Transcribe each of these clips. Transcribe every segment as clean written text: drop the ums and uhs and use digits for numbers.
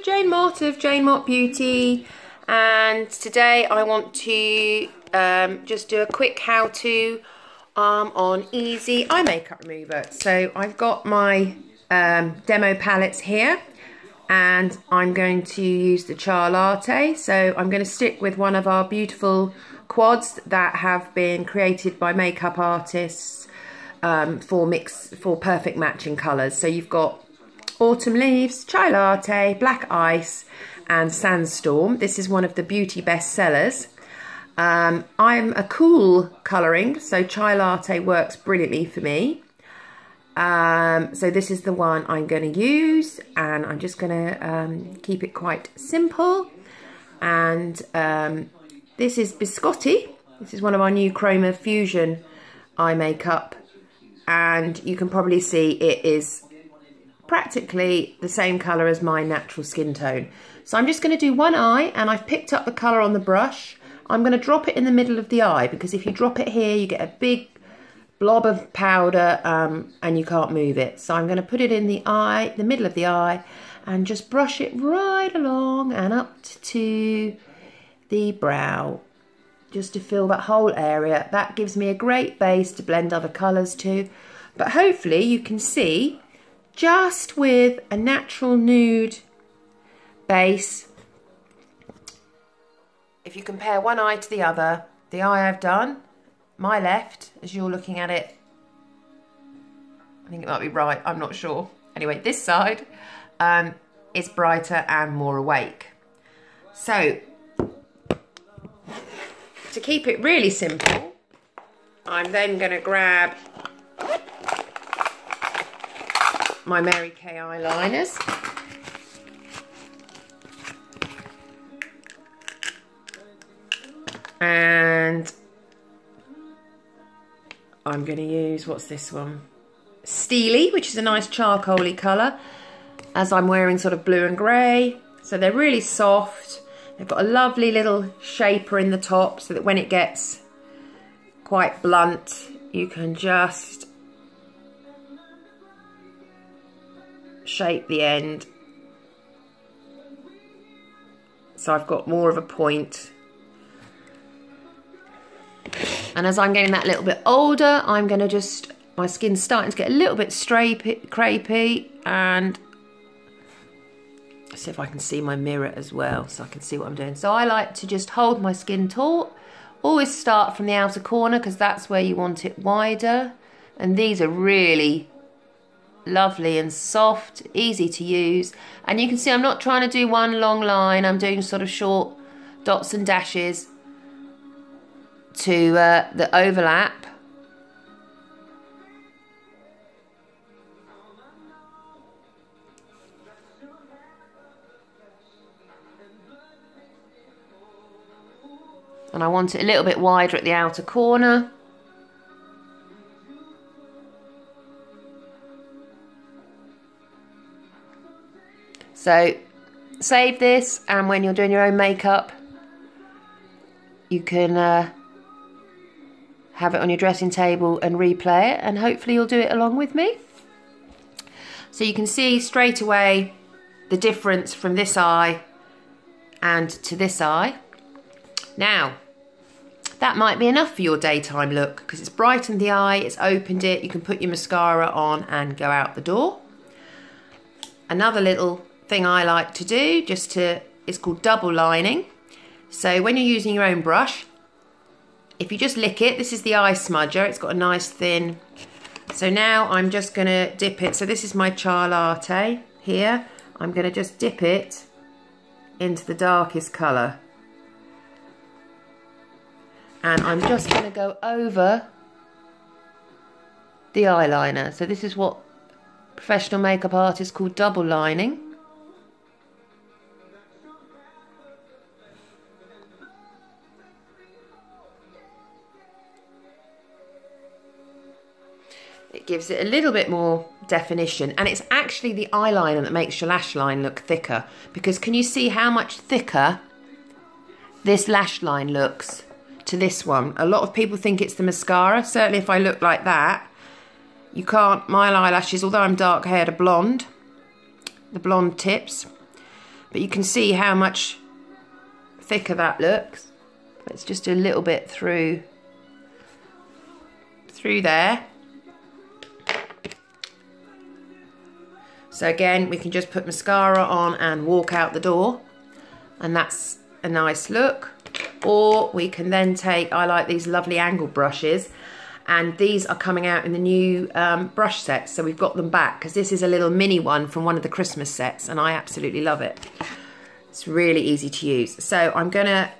Jane Mott of Jane Mott Beauty, and today I want to just do a quick how-to on easy eye makeup remover. So I've got my demo palettes here, and I'm going to use the Char Latte. So I'm going to stick with one of our beautiful quads that have been created by makeup artists for perfect matching colours. So you've got Autumn Leaves, Chai Latte, Black Ice and Sandstorm. This is one of the beauty bestsellers. I'm a cool colouring, so Chai Latte works brilliantly for me. So this is the one I'm going to use, and I'm just going to keep it quite simple. And this is Biscotti. This is one of our new Chroma Fusion eye makeup, and you can probably see it is practically the same colour as my natural skin tone. So I'm just going to do one eye, and I've picked up the colour on the brush. I'm going to drop it in the middle of the eye, because if you drop it here you get a big blob of powder and you can't move it. So I'm going to put it in the eye, the middle of the eye, and just brush it right along and up to the brow, just to fill that whole area. That gives me a great base to blend other colours to. But hopefully you can see, just with a natural nude base, if you compare one eye to the other, the eye I've done, my left, as you're looking at it, I think it might be right, I'm not sure. Anyway, this side is brighter and more awake. So, to keep it really simple, I'm then going to grab my Mary Kay eyeliners, and I'm going to use, what's this one? Steely, which is a nice charcoaly colour, as I'm wearing sort of blue and grey. So they're really soft. They've got a lovely little shaper in the top, so that when it gets quite blunt, you can just shape the end. So I've got more of a point. And as I'm getting that little bit older, I'm going to just, my skin's starting to get a little bit crepey, and see if I can see my mirror as well, so I can see what I'm doing. So I like to just hold my skin taut. Always start from the outer corner, because that's where you want it wider. And these are really lovely and soft, easy to use. And you can see I'm not trying to do one long line. I'm doing sort of short dots and dashes to the overlap. And I want it a little bit wider at the outer corner. So save this, and when you're doing your own makeup, you can have it on your dressing table and replay it, and hopefully you'll do it along with me. So you can see straight away the difference from this eye and to this eye. Now, that might be enough for your daytime look, because it's brightened the eye, it's opened it, you can put your mascara on and go out the door. Another little thing I like to do, it's called double lining. So when you're using your own brush, if you just lick it, this is the eye smudger, it's got a nice thin. So now I'm just going to dip it. So this is my Char Latte here. I'm going to just dip it into the darkest colour. And I'm just going to go over the eyeliner. So this is what professional makeup artists call double lining. It gives it a little bit more definition, and it's actually the eyeliner that makes your lash line look thicker, because can you see how much thicker this lash line looks to this one? A lot of people think it's the mascara. Certainly if I look like that, you can't, my eyelashes, although I'm dark haired, are blonde, the blonde tips. But you can see how much thicker that looks. Let's just do a little bit through there. So again, we can just put mascara on and walk out the door, and that's a nice look. Or we can then take, I like these lovely angled brushes, and these are coming out in the new brush sets, so we've got them back, because this is a little mini one from one of the Christmas sets, and I absolutely love it. It's really easy to use. So I'm gonna,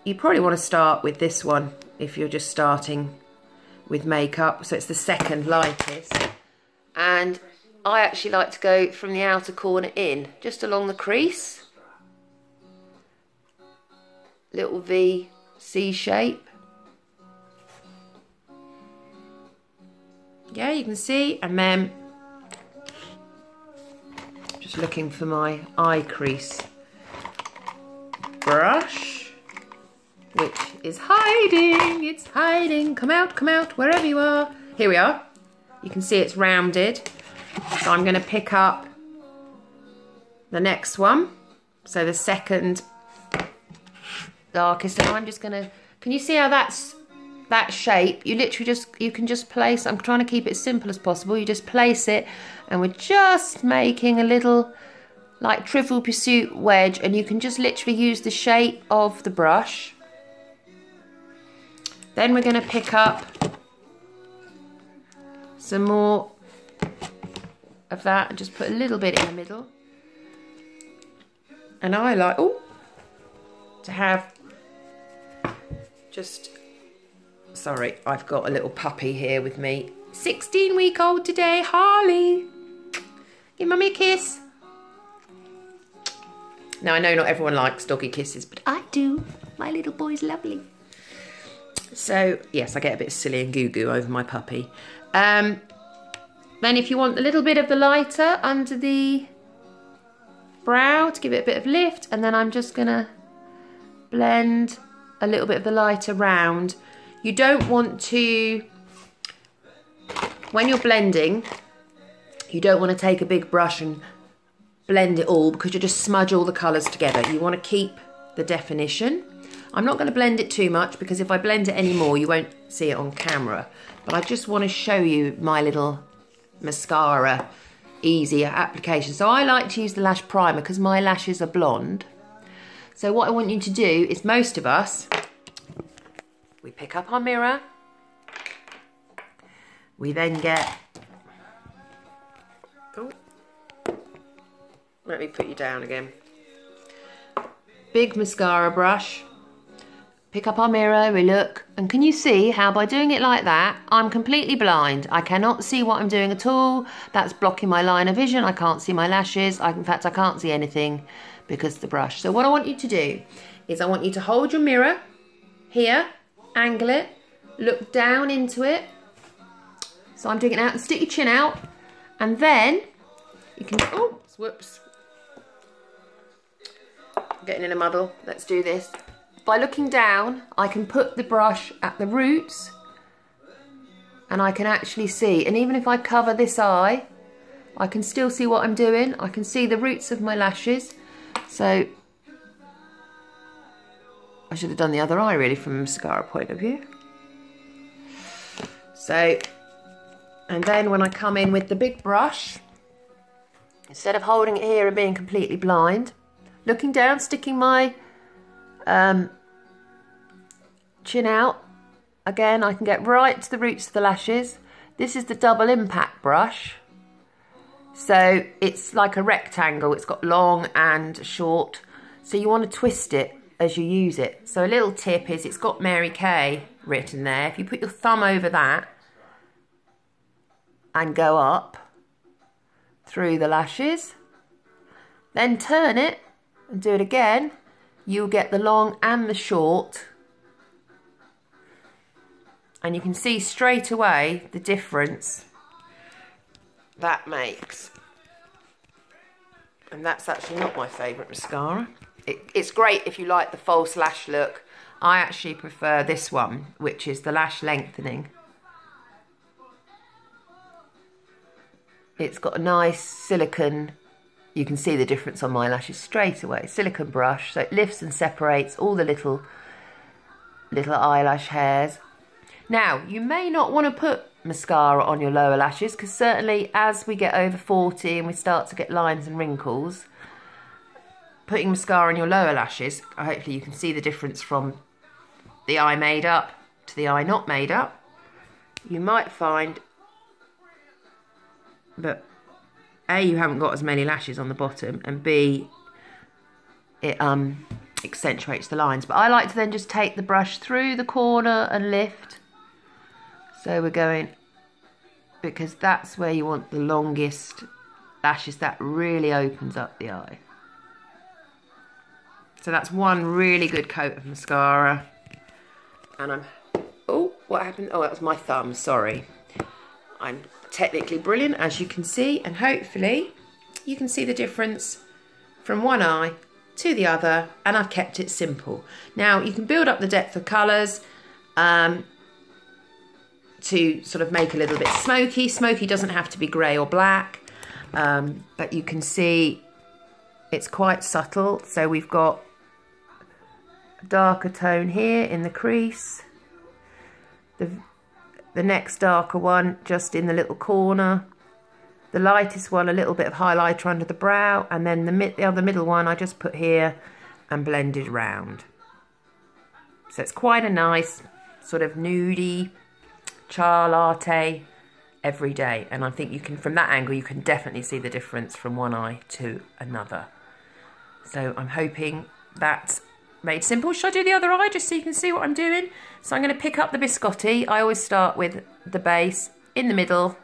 you probably want to start with this one if you're just starting with makeup. So it's the second lightest, and I actually like to go from the outer corner in, just along the crease. Little V, C shape. Yeah, you can see. And then, just looking for my eye crease brush, which is hiding. It's hiding. Come out, wherever you are. Here we are. You can see it's rounded. So I'm going to pick up the next one. So the second darkest, and I'm just going to, can you see how that's that shape? You literally just, you can just place, I'm trying to keep it as simple as possible. You just place it, and we're just making a little like Trivial Pursuit wedge, and you can just literally use the shape of the brush. Then we're going to pick up some more of that and just put a little bit in the middle. And I like, oh, to have just, sorry, I've got a little puppy here with me. 16-week-old today, Harley. Give mummy a kiss. Now, I know not everyone likes doggy kisses, but I do. My little boy's lovely. So, yes, I get a bit silly and goo-goo over my puppy. Then if you want a little bit of the lighter under the brow to give it a bit of lift, and then I'm just going to blend a little bit of the lighter round. You don't want to, when you're blending, you don't want to take a big brush and blend it all, because you just smudge all the colours together. You want to keep the definition. I'm not going to blend it too much, because if I blend it any more, you won't see it on camera. But I just want to show you my little mascara easier application. So I like to use the lash primer because my lashes are blonde. So what I want you to do is, most of us, we pick up our mirror, we then get, oh, let me put you down again, big mascara brush, pick up our mirror, we look, and can you see how by doing it like that, I'm completely blind. I cannot see what I'm doing at all. That's blocking my line of vision. I can't see my lashes. In fact, I can't see anything because of the brush. So what I want you to do is I want you to hold your mirror here, angle it, look down into it. So I'm doing it out, and stick your chin out, and then you can, oh, whoops. I'm getting in a muddle. Let's do this. By looking down, I can put the brush at the roots, and I can actually see, and even if I cover this eye, I can still see what I'm doing. I can see the roots of my lashes. So I should have done the other eye really from a mascara point of view. So, and then when I come in with the big brush, instead of holding it here and being completely blind, looking down, sticking my chin out, again I can get right to the roots of the lashes. This is the double impact brush, so it's like a rectangle. It's got long and short, so you want to twist it as you use it. So a little tip is, it's got Mary Kay written there. If you put your thumb over that and go up through the lashes, then turn it and do it again, you'll get the long and the short, and you can see straight away the difference that makes. And that's actually not my favourite mascara. It's great if you like the false lash look. I actually prefer this one, which is the lash lengthening. It's got a nice silicone you can see the difference on my lashes straight away. Silicone brush, so it lifts and separates all the little eyelash hairs. Now, you may not want to put mascara on your lower lashes, because certainly as we get over 40 and we start to get lines and wrinkles, putting mascara on your lower lashes, hopefully you can see the difference from the eye made up to the eye not made up. You might find that A, you haven't got as many lashes on the bottom, and B, it accentuates the lines. But I like to then just take the brush through the corner and lift. So we're going, because that's where you want the longest lashes, that really opens up the eye. So that's one really good coat of mascara. And I'm, oh, what happened? Oh, that was my thumb, sorry. I'm technically brilliant, as you can see, and hopefully you can see the difference from one eye to the other, and I've kept it simple. Now, you can build up the depth of colours to sort of make a little bit smoky. Smoky doesn't have to be grey or black, but you can see it's quite subtle. So we've got a darker tone here in the crease, the next darker one just in the little corner, the lightest one a little bit of highlighter under the brow, and then the other middle one I just put here and blended round. So it's quite a nice sort of nudie char latte every day, and I think you can, from that angle, you can definitely see the difference from one eye to another. So I'm hoping that's made simple. Should I do the other eye just so you can see what I'm doing? So I'm going to pick up the biscotti. I always start with the base in the middle,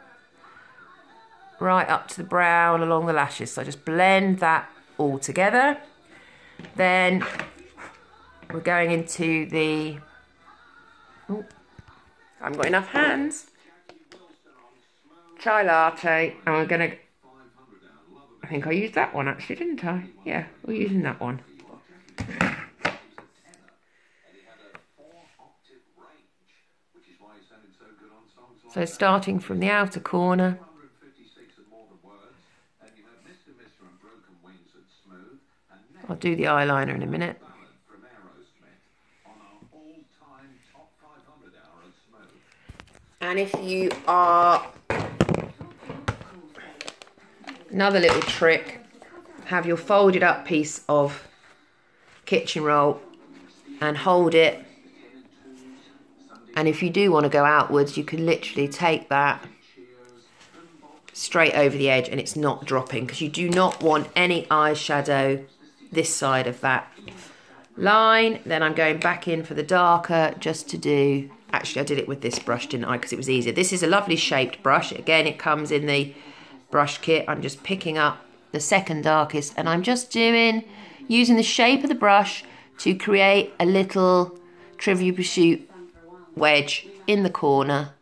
right up to the brow and along the lashes. So I just blend that all together. Then we're going into the, oh, I haven't got enough hands, chai latte, and we're going to, I think I used that one actually, didn't I? Yeah, we're using that one. So starting from the outer corner, I'll do the eyeliner in a minute. And if you are, another little trick, have your folded up piece of kitchen roll and hold it. And if you do want to go outwards, you can literally take that straight over the edge and it's not dropping, because you do not want any eyeshadow this side of that line. Then I'm going back in for the darker just to do, actually I did it with this brush, didn't I, because it was easier. This is a lovely shaped brush. Again, it comes in the brush kit. I'm just picking up the second darkest and I'm just using the shape of the brush to create a little Trivial Pursuit wedge in the corner.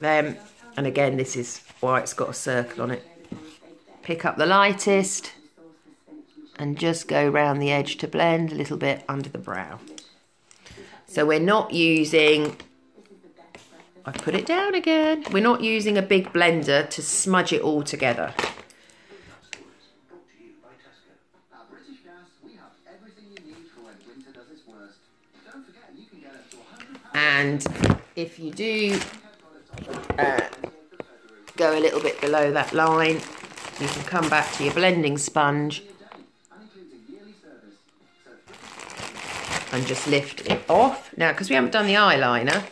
And again, this is why it's got a circle on it. Pick up the lightest and just go around the edge to blend a little bit under the brow. So we're not using, I put it down again, we're not using a big blender to smudge it all together. And if you do go a little bit below that line, you can come back to your blending sponge and just lift it off. Now, because we haven't done the eyeliner,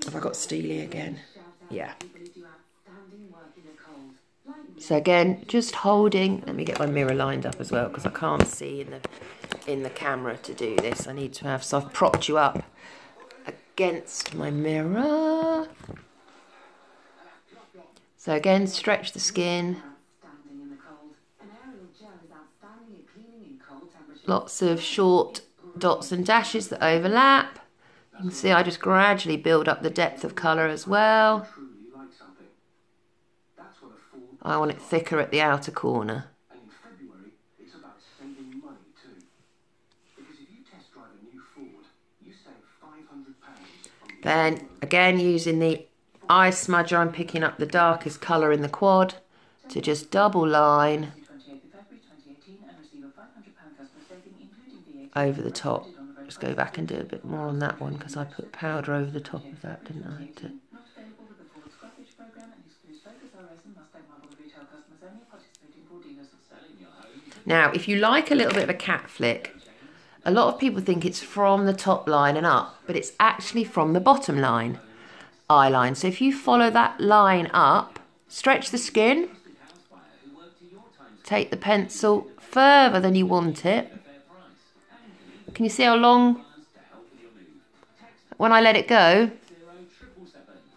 have I got steely again? Yeah. So again, just holding, let me get my mirror lined up as well, because I can't see in the camera to do this. I need to have, so I've propped you up against my mirror. So again, stretch the skin. Lots of short dots and dashes that overlap. You can see I just gradually build up the depth of colour as well. I want it thicker at the outer corner. Then again, using the eye smudger, I'm picking up the darkest colour in the quad to just double line over the top. Just go back and do a bit more on that one because I put powder over the top of that, didn't I? Now, if you like a little bit of a cat flick, a lot of people think it's from the top line and up, but it's actually from the bottom line, eye line. So if you follow that line up, stretch the skin, take the pencil further than you want it. Can you see how long? When I let it go,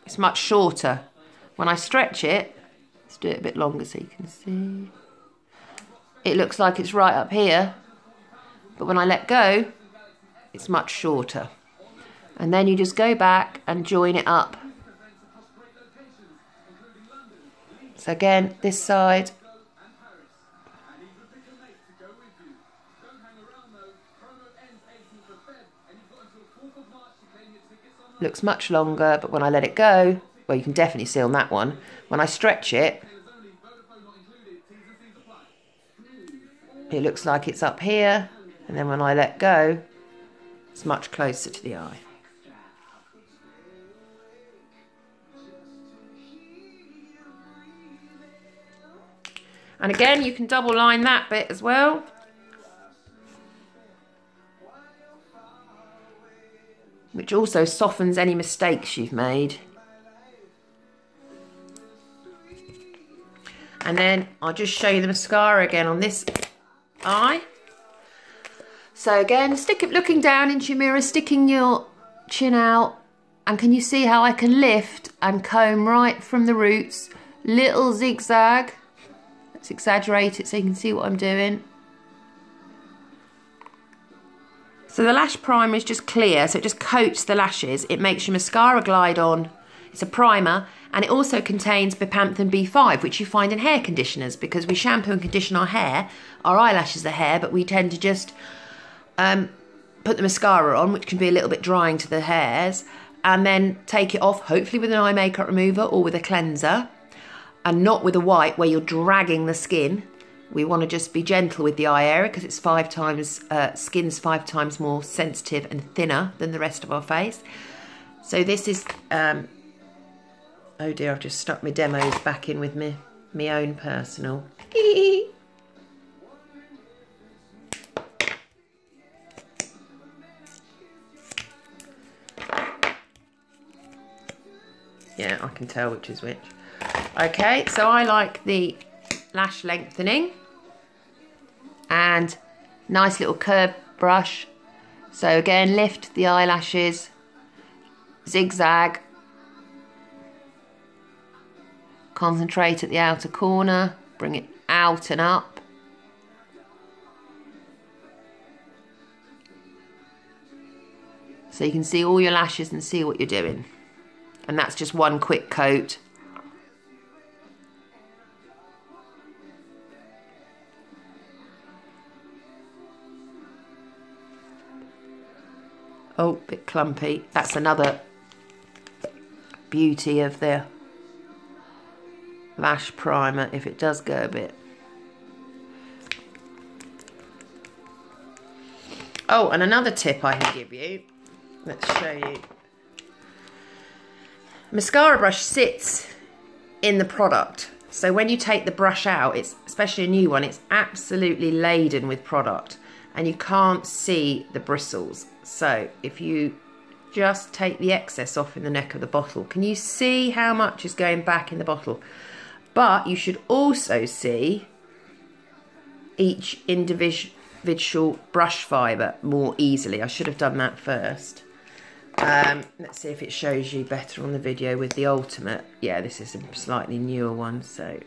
it's much shorter. When I stretch it, let's do it a bit longer so you can see. It looks like it's right up here, but when I let go, it's much shorter. And then you just go back and join it up. So again, this side. Looks much longer, but when I let it go, well, you can definitely see on that one, when I stretch it, it looks like it's up here, and then when I let go, it's much closer to the eye. And again, you can double line that bit as well. Which also softens any mistakes you've made. And then I'll just show you the mascara again on this eye. So again, stick it looking down into your mirror, sticking your chin out, and can you see how I can lift and comb right from the roots? Little zigzag. Let's exaggerate it so you can see what I'm doing. So the lash primer is just clear, so it just coats the lashes. It makes your mascara glide on. It's a primer, and it also contains bepanthen B5, which you find in hair conditioners, because we shampoo and condition our hair. Our eyelashes are hair, but we tend to just put the mascara on, which can be a little bit drying to the hairs, and then take it off, hopefully with an eye makeup remover or with a cleanser, and not with a wipe where you're dragging the skin. We want to just be gentle with the eye area because it's skin's 5 times more sensitive and thinner than the rest of our face. So this is, oh dear, I've just stuck my demos back in with my own personal. Yeah, I can tell which is which. Okay, so I like the lash lengthening and nice little curved brush. So again, lift the eyelashes, zigzag, concentrate at the outer corner, bring it out and up. So you can see all your lashes and see what you're doing. And that's just one quick coat. Oh, bit clumpy. That's another beauty of the lash primer, if it does go a bit. Oh, and another tip I can give you. Let's show you. Mascara brush sits in the product. So when you take the brush out, it's especially a new one, it's absolutely laden with product and you can't see the bristles. So if you just take the excess off in the neck of the bottle, can you see how much is going back in the bottle? But you should also see each individual brush fibre more easily. I should have done that first. Let's see if it shows you better on the video with the ultimate. Yeah, this is a slightly newer one, so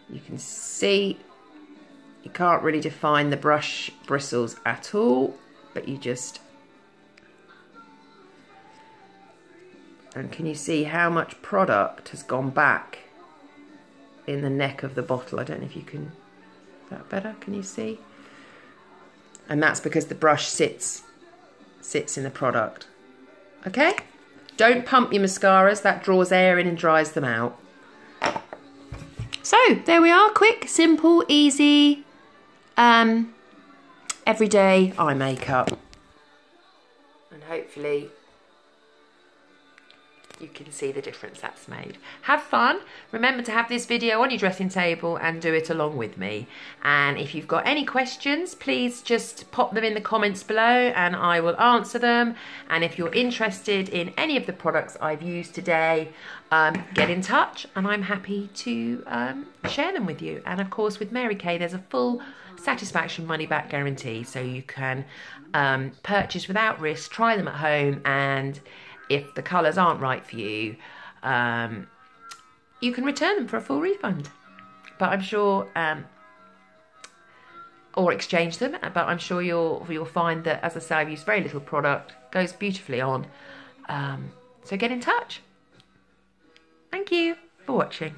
you can see you can't really define the brush bristles at all, but you just, and can you see how much product has gone back in the neck of the bottle? I don't know if you can, is that better? Can you see? And that's because the brush sits in the product. Okay, Don't pump your mascaras, that draws air in and dries them out. So there we are, quick, simple, easy, everyday eye makeup. And hopefully you can see the difference that's made. Have fun. Remember to have this video on your dressing table and do it along with me. And if you've got any questions, please just pop them in the comments below and I will answer them. And if you're interested in any of the products I've used today, get in touch and I'm happy to share them with you. And of course with Mary Kay, there's a full satisfaction money back guarantee, so you can purchase without risk, try them at home, and if the colours aren't right for you, you can return them for a full refund. But I'm sure, or exchange them. But I'm sure you'll find that, as I say, I've used very little product, goes beautifully on. So get in touch. Thank you for watching.